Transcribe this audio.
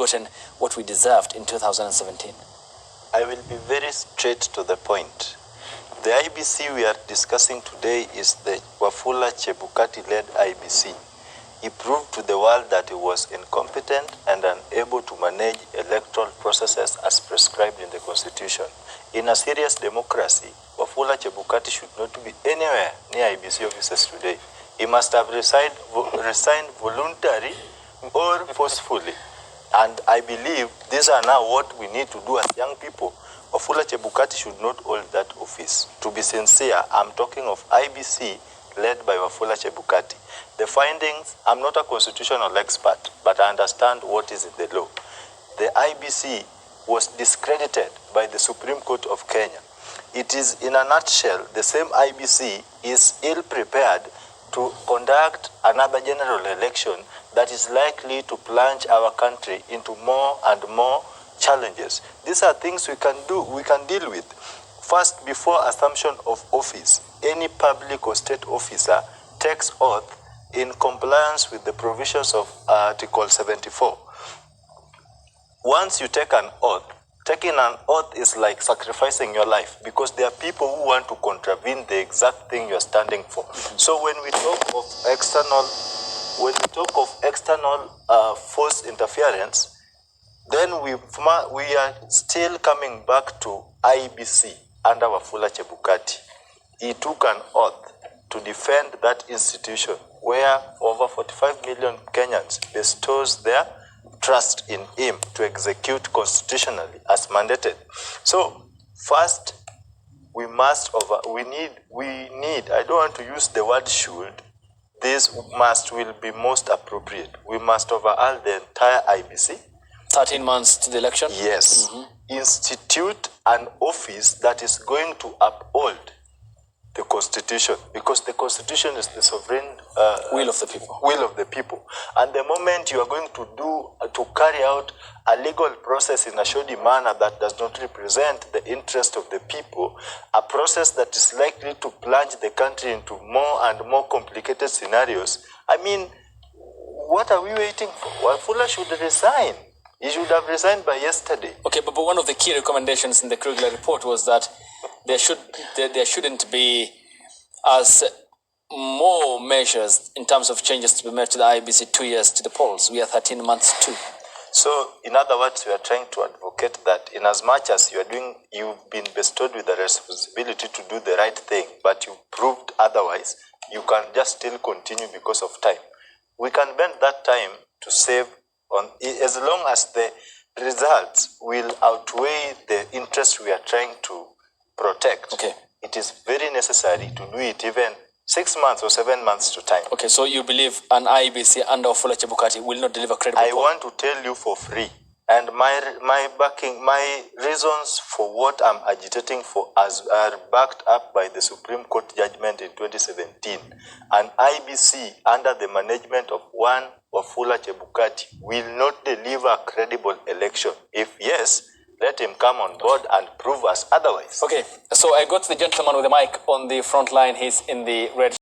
gotten what we deserved in 2017? I will be very straight to the point. The IEBC we are discussing today is the Wafula Chebukati-led IEBC. He proved to the world that he was incompetent and unable to manage electoral processes as prescribed in the Constitution. In a serious democracy, Wafula Chebukati should not be anywhere near IEBC offices today. He must have resigned voluntarily or forcefully. And I believe these are now what we need to do as young people. Wafula Chebukati should not hold that office. To be sincere, I'm talking of IEBC led by Wafula Chebukati. The findings, I'm not a constitutional expert, but I understand what is in the law. The IEBC was discredited by the Supreme Court of Kenya. It is, in a nutshell, the same IEBC is ill-prepared to conduct another general election that is likely to plunge our country into more and more challenges. These are things we can do, we can deal with. First, before assumption of office, any public or state officer takes oath in compliance with the provisions of Article 74. Once you take an oath, taking an oath is like sacrificing your life, because there are people who want to contravene the exact thing you're standing for. So when we talk of external force interference, then we are still coming back to IEBC under Wafula Chebukati. He took an oath to defend that institution where over 45 million Kenyans bestows their trust in him to execute constitutionally as mandated. So first, we need, I don't want to use the word should, this will be most appropriate. We must overhaul the entire IEBC. 13 months to the election? Yes. Institute an office that is going to uphold the Constitution, because the Constitution is the sovereign will of the people. Will of the people. And the moment you are going to carry out a legal process in a shoddy manner that does not represent the interest of the people, a process that is likely to plunge the country into more and more complicated scenarios, I mean, what are we waiting for? Wafula should resign. He should have resigned by yesterday. Okay, but one of the key recommendations in the Krugler report was that there shouldn't be as more measures in terms of changes to be made to the IEBC 2 years to the polls. We are 13 months too. So, in other words, we are trying to advocate that in as much as you've been bestowed with the responsibility to do the right thing, but you proved otherwise, you can just still continue because of time. We can bend that time to save on, as long as the results will outweigh the interest we are trying to protect. Okay. It is very necessary to do it even 6 months or 7 months to time. Okay, so you believe an IEBC under Wafula Chebukati will not deliver credible I want to tell you for free. And my reasons for what I'm agitating for are backed up by the Supreme Court judgment in 2017. An IEBC under the management of one Wafula Chebukati will not deliver a credible election. If yes, let him come on board and prove us otherwise. Okay, so I got the gentleman with the mic on the front line. He's in the red